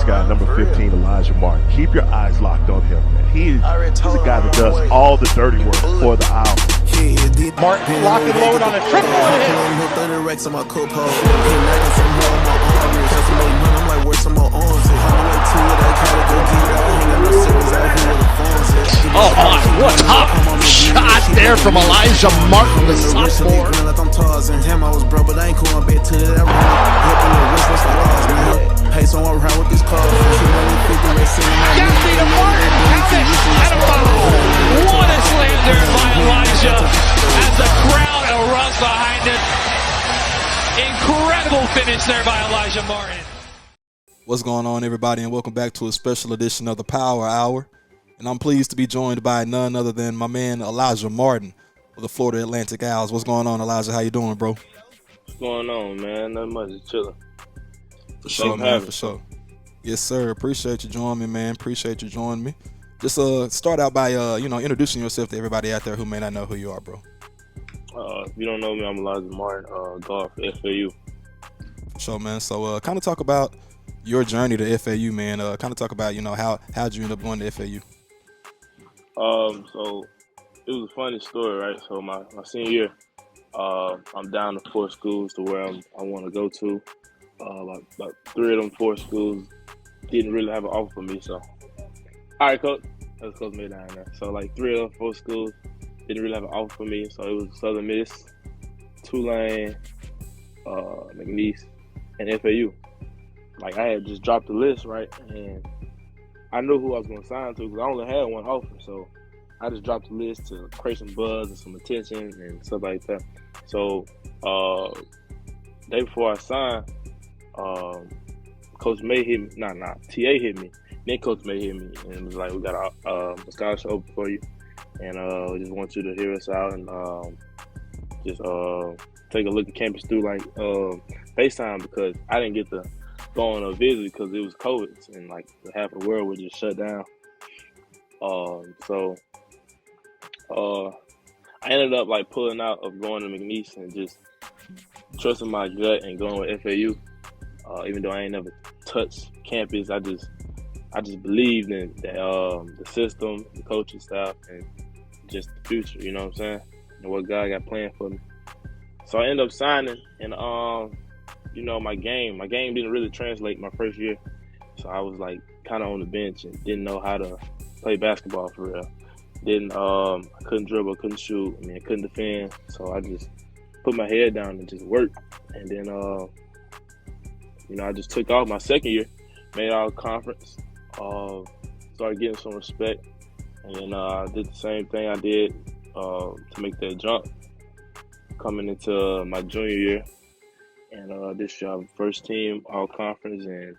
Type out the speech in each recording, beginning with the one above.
guy, number 15, Alijah Martin. Keep your eyes locked on him, man. He's a guy that does all the dirty work for the Owls. Martin lock and load on a triple and hit. Oh my, what top shot there from Alijah Martin, the sophomore. I was broke, but I ain't cool. I'm back to that. Hey, so I'm around with this car. What a slam there by Alijah as the crowd erupts behind it. Incredible finish there by Alijah Martin. What's going on, everybody, and welcome back to a special edition of the Power Hour. And I'm pleased to be joined by none other than my man Alijah Martin of the Florida Atlantic Owls. What's going on, Alijah? How you doing, bro? What's going on, man? Not much, just chilling. For sure, man, for sure. Yes, sir. Appreciate you joining me, man. Appreciate you joining me. Just start out by introducing yourself to everybody out there who may not know who you are, bro. If you don't know me, I'm Alijah Martin, guard for FAU. For sure, man. So kind of talk about your journey to FAU, man. Kind of talk about, how'd you end up going to FAU? So it was a funny story, right? So my senior year, I'm down to 4 schools to where I want to go to. About 3 of them 4 schools didn't really have an offer for me. So, all right, coach. That's Coach May down there. So, 3 of them 4 schools didn't really have an offer for me. So it was Southern Miss, Tulane, McNeese, and FAU. I had just dropped the list, right? And I knew who I was going to sign to because I only had one offer. So I just dropped the list to create some buzz and some attention and stuff like that. So day before I signed, Coach May hit me. TA hit me. Then Coach May hit me and was like, "We got a scholarship open for you, and we just want you to hear us out and just take a look at campus through FaceTime because I didn't get to go on a visit because it was COVID and half the world was just shut down. So I ended up pulling out of going to McNeese and just trusting my gut and going with FAU. Even though I ain't never touched campus, I just believed in the system, the coaching staff, and just the future. You know what I'm saying? And what God got planned for me. So I ended up signing, and my game didn't really translate my first year. So I was kind of on the bench and didn't know how to play basketball for real. I couldn't dribble, couldn't shoot, I couldn't defend. So I just put my head down and just worked. And then, I just took off my second year, made all conference, started getting some respect. And then I did the same thing I did to make that jump coming into my junior year. And this year, I'm first team all conference and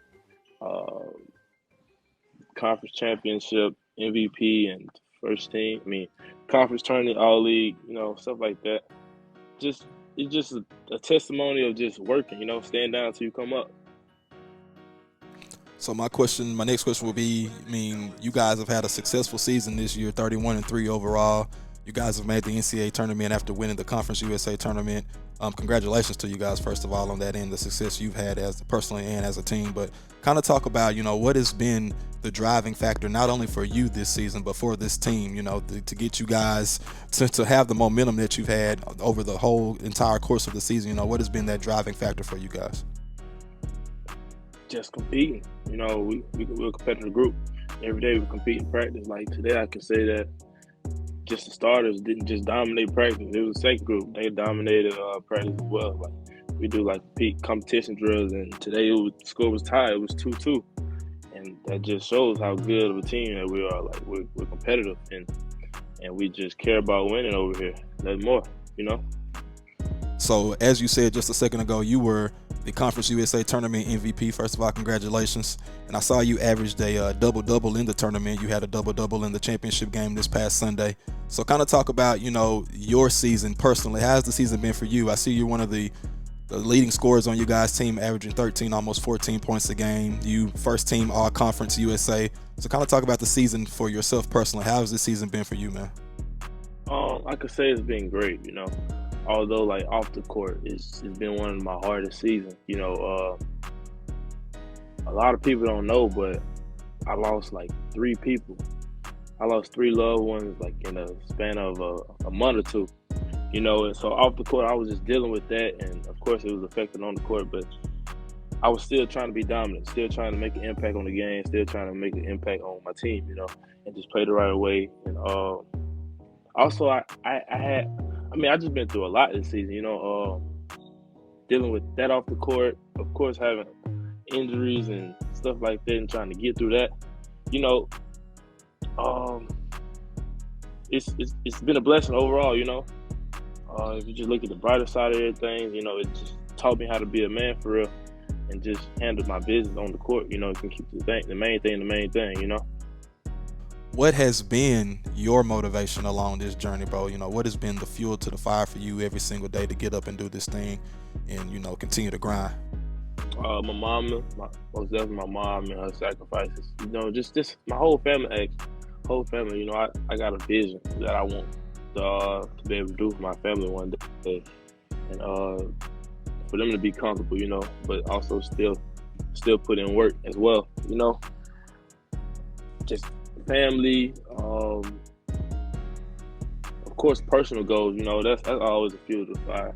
conference championship MVP and first team. Conference tournament, all league, stuff like that. It's just a testimony of just working, staying down until you come up. So my next question will be, you guys have had a successful season this year, 31-3 overall. You guys have made the NCAA tournament after winning the Conference USA tournament. Congratulations to you guys, first of all, on that end, the success you've had as personally and as a team. But kind of talk about, what has been the driving factor, not only for you this season, but for this team, to get you guys to have the momentum that you've had over the whole entire course of the season. What has been that driving factor for you guys? Just competing. We're a competitive group. Every day we compete in practice. Today I can say that just the starters didn't just dominate practice. It was the second group. They dominated practice as well. We do peak competition drills, and today the score was tied. It was 2-2. And that just shows how good of a team that we are. We're competitive, and we just care about winning over here. Nothing more, So as you said just a second ago, you were the Conference USA Tournament MVP. First of all, congratulations. And I saw you averaged a double-double in the tournament. You had a double-double in the championship game this past Sunday. So kind of talk about, your season personally. How's the season been for you? I see you're one of the leading scorers on you guys' team, averaging 13, almost 14 points a game. You first team all Conference USA. So kind of talk about the season for yourself personally. How has this season been for you, man? I could say it's been great, Although off the court, it's been one of my hardest seasons. a lot of people don't know, but I lost like 3 people. I lost 3 loved ones like in a span of a month or 2, you know. And so off the court, I was just dealing with that, and of course it was affected on the court, but I was still trying to be dominant, still trying to make an impact on the game, still trying to make an impact on my team, you know, and just play the right way. And also I just been through a lot this season, you know, dealing with that off the court, of course having injuries and stuff like that, and trying to get through that, you know. It's been a blessing overall, you know. If you just look at the brighter side of everything, you know, it just taught me how to be a man for real and just handle my business on the court, you know. Can keep the main thing, you know. What has been your motivation along this journey, bro? You know, what has been the fuel to the fire for you every single day to get up and do this thing and, you know, continue to grind? My mom, most definitely my mom and her sacrifices. You know, just my whole family, you know, I got a vision that I want to be able to do for my family one day. And for them to be comfortable, you know, but also still put in work as well, you know. Just family, of course, personal goals, you know, that's always a fuel to the fire,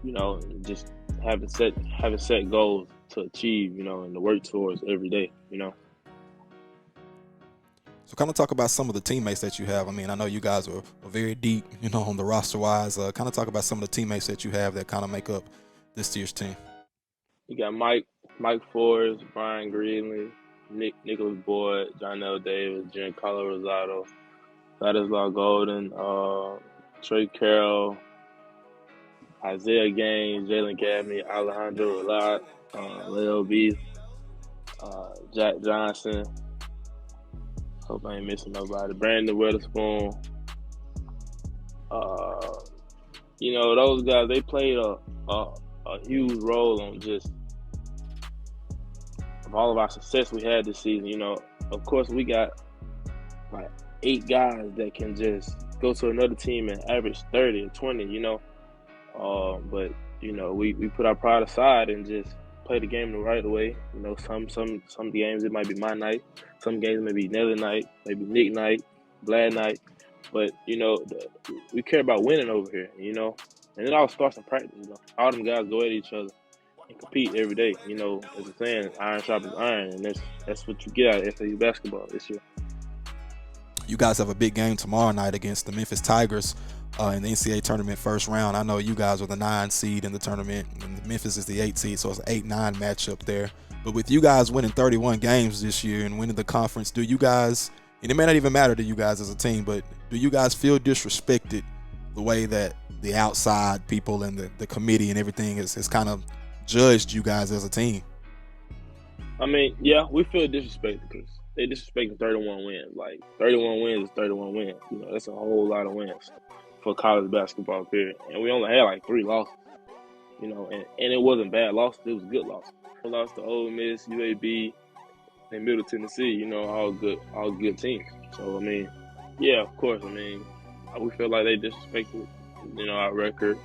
you know, just having set goals to achieve, you know, and to work towards every day, you know. So kind of talk about some of the teammates that you have. I mean, I know you guys are very deep, you know, on the roster-wise. Kind of talk about some of the teammates that you have that kind of make up this year's team. You got Mike Forrest, Brian Greenlee, Nicholas Boyd, Jonell Davis, Giancarlo Rosado, Ladislaw Golden, Trey Carroll, Isaiah Gaines, Jalen Gaffney, Alejandro Relat, Leo B, Jack Johnson. Hope I ain't missing nobody. Brandon Witherspoon. You know, those guys, they played a huge role on just of all of our success we had this season. You know, of course, we got like 8 guys that can just go to another team and average 30 or 20, you know. But, you know, we put our pride aside and just play the game the right way. You know, some games it might be my night. Some games may be Nelly night, maybe Nick night, Vlad night. But, you know, we care about winning over here, you know. And it all starts in practice, you know. All them guys go at each other and compete every day. You know, as a saying, iron sharpens iron. And that's what you get out of FAU basketball this year. You guys have a big game tomorrow night against the Memphis Tigers in the NCAA Tournament first round. I know you guys are the 9 seed in the tournament, and Memphis is the 8 seed, so it's an 8-9 matchup there. But with you guys winning 31 games this year and winning the conference, do you guys, and it may not even matter to you guys as a team, but do you guys feel disrespected the way that the outside people and the committee and everything has kind of judged you guys as a team? I mean, yeah, we feel disrespected because they disrespecting 31 wins. Like, 31 wins is 31 wins. You know, that's a whole lot of wins for college basketball, period. And we only had like 3 losses, you know, and it wasn't bad losses. It was good losses. We lost to Ole Miss, UAB, and Middle Tennessee, you know, all good teams. So, I mean, yeah, of course, I mean, we feel like they disrespected, you know, our record,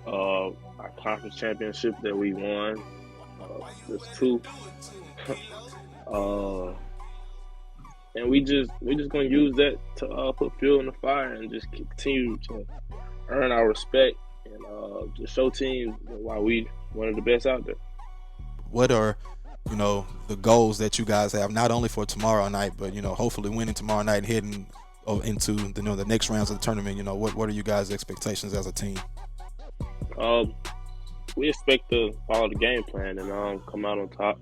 our conference championship that we won. There's 2. And we just gonna use that to put fuel in the fire and just continue to earn our respect and just show teams why we one of the best out there. What are, you know, the goals that you guys have, not only for tomorrow night, but, you know, hopefully winning tomorrow night and heading into the, you know, the next rounds of the tournament? You know, what are you guys' expectations as a team? We expect to follow the game plan and come out on top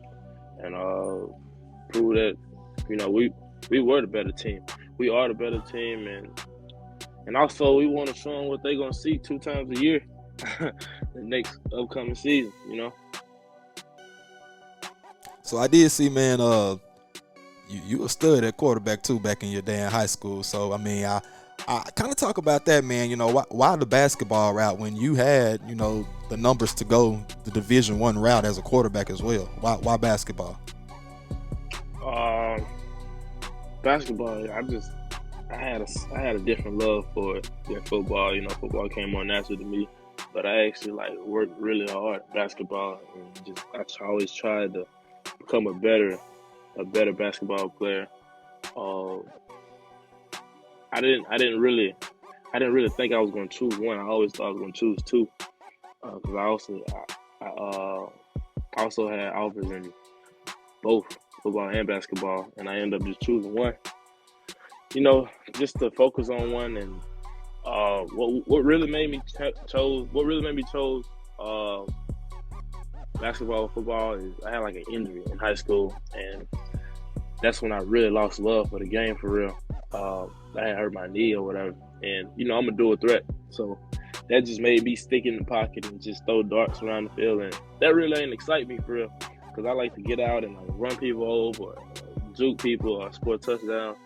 and prove that, you know, we were the better team. We are the better team, and also we want to show them what they're gonna see 2 times a year, the next upcoming season. You know. So I did see, man, you were stud at quarterback too back in your day in high school. So I mean, I kind of talk about that, man. You know, why the basketball route when you had, you know, the numbers to go the Division I route as a quarterback as well? Why basketball? Basketball, I had a different love for it than football. You know, football came more natural to me, but I actually worked really hard at basketball and I always tried to become a better basketball player. I didn't really think I was going to choose one. I always thought I was going to choose two, because I also had offers in both football and basketball, and I ended up just choosing one. You know, just to focus on one. And what really made me chose basketball or football is I had like an injury in high school, and that's when I really lost love for the game for real. I had hurt my knee or whatever, and you know I'm a dual threat, so that just made me stick in the pocket and just throw darts around the field, and that really didn't excite me for real, because I like to get out and like run people over, or juke people, or score a touchdown.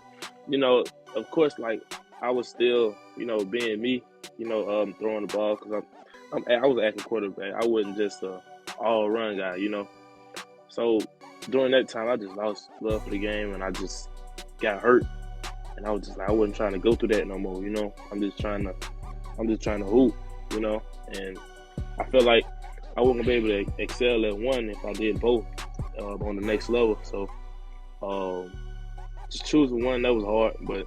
You know, of course, like I was still, you know, being me, you know, throwing the ball, because I was an active quarterback. I wasn't just a all-run guy, you know. So during that time, I just lost love for the game, and I just got hurt. And I was just like, I wasn't trying to go through that no more, you know. I'm just trying to hoop, you know. And I feel like I wasn't gonna be able to excel at one if I did both on the next level. So just choosing one, that was hard, but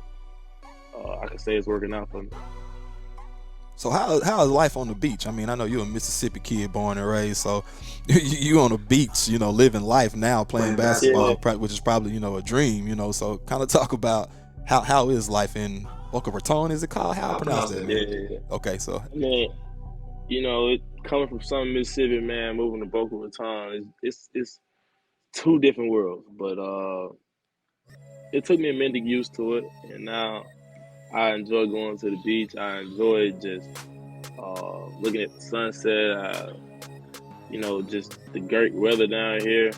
I can say it's working out for me. So how is life on the beach? I mean, I know you're a Mississippi kid, born and raised, so you on the beach, you know, living life now, playing basketball, which is probably, you know, a dream, you know. So kind of talk about how is life in Boca Raton? Is it called? How I pronounce that? Yeah. Okay, so I mean, you know, coming from Southern Mississippi, man, moving to Boca Raton, it's two different worlds. But it took me a minute to get used to it, and now I enjoy going to the beach. I enjoy just looking at the sunset. You know, just the great weather down here.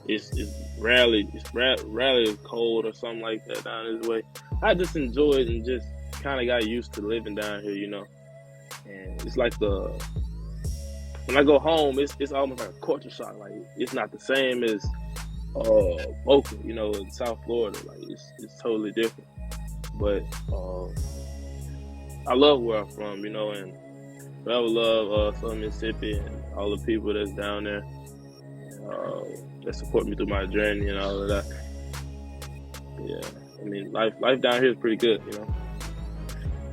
It's rarely cold or something like that down this way. I just enjoy it and just kind of got used to living down here, you know. And it's like when I go home, it's almost like a culture shock. Like it's not the same as Boca, you know, in South Florida. Like it's totally different. But I love where I'm from, you know, and I would love Southern Mississippi and all the people that's down there that support me through my journey and all of that. Yeah, I mean, life down here is pretty good, you know.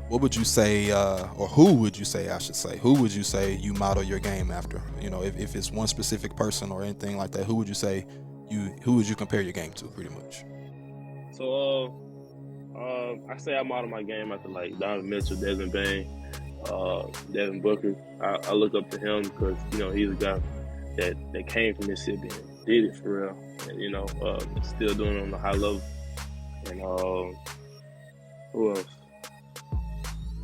What would you say, or who would you say, I should say, who would you say you model your game after? You know, if it's one specific person or anything like that, who would you compare your game to, pretty much? So, I say I model my game after like Donovan Mitchell, Desmond Bain, Devin Booker. I look up to him because, you know, he's a guy that came from Mississippi and did it for real, and you know, still doing it on a high level. And who else?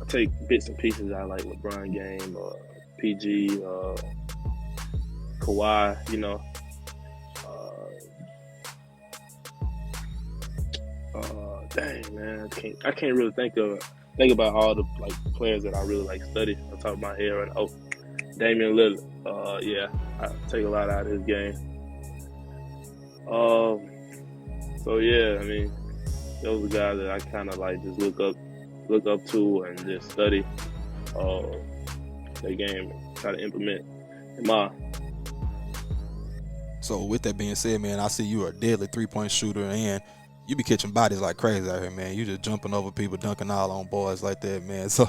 I take bits and pieces out like LeBron game, PG, Kawhi, you know. Dang man, I can't really think about all the like players that I really like study on top of my head right now. Oh, Damian Lillard. Yeah, I take a lot out of his game. So yeah, I mean, those are guys that I kind of like just look up to and just study their game and try to implement in mine. So with that being said, man, I see you are a deadly 3-point shooter, and you be catching bodies like crazy out here, man. You just jumping over people, dunking all on boys like that, man. So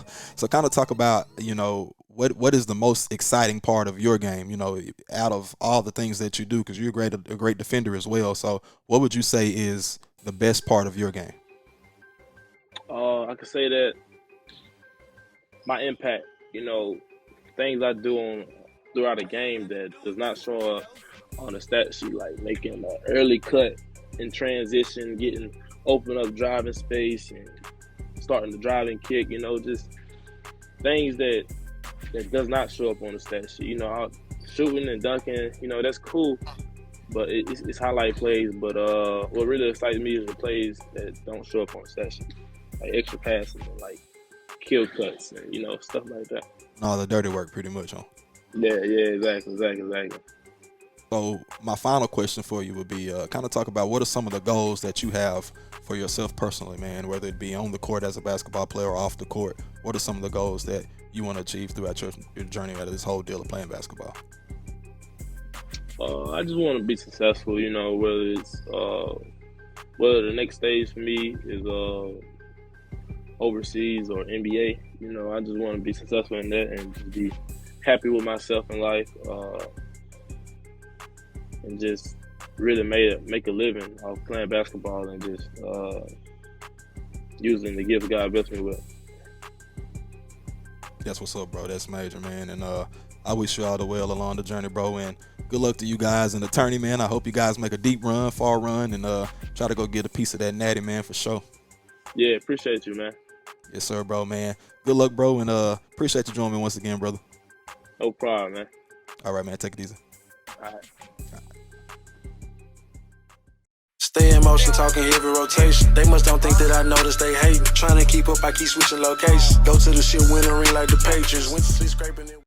kind of talk about, you know, what is the most exciting part of your game, you know, out of all the things that you do, because you're a great defender as well. So what would you say is the best part of your game? I could say that my impact, you know, things I do throughout a game that does not show up on the stat sheet, like making an early cut in transition, open up driving space and starting the driving kick, you know, just things that does not show up on the stat sheet. You know, shooting and dunking, you know, that's cool, but it's highlight plays. But what really excites me is the plays that don't show up on the stat sheet, like extra passes and like kill cuts and, you know, stuff like that. All the dirty work, pretty much, huh? Yeah, exactly. So my final question for you would be kind of talk about what are some of the goals that you have for yourself personally, man, whether it be on the court as a basketball player or off the court. What are some of the goals that you want to achieve throughout your journey out of this whole deal of playing basketball? I just want to be successful, you know, whether the next stage for me is overseas or NBA. You know, I just want to be successful in that and just be happy with myself in life, and just really make a living off playing basketball and just using the gift God blessed me with. That's what's up, bro. That's major, man. And I wish you all the well along the journey, bro. And good luck to you guys in the tourney, man. I hope you guys make a deep run, far run, and try to go get a piece of that natty, man, for sure. Yeah, appreciate you, man. Yes, sir, bro, man. Good luck, bro, and appreciate you joining me once again, brother. No problem, man. All right, man. Take it easy. All right. Stay in motion, talking heavy rotation. They must don't think that I notice they hating. Trying to keep up, I keep switching locations. Go to the shit, win a ring like the Patriots. Went to sleep scraping it.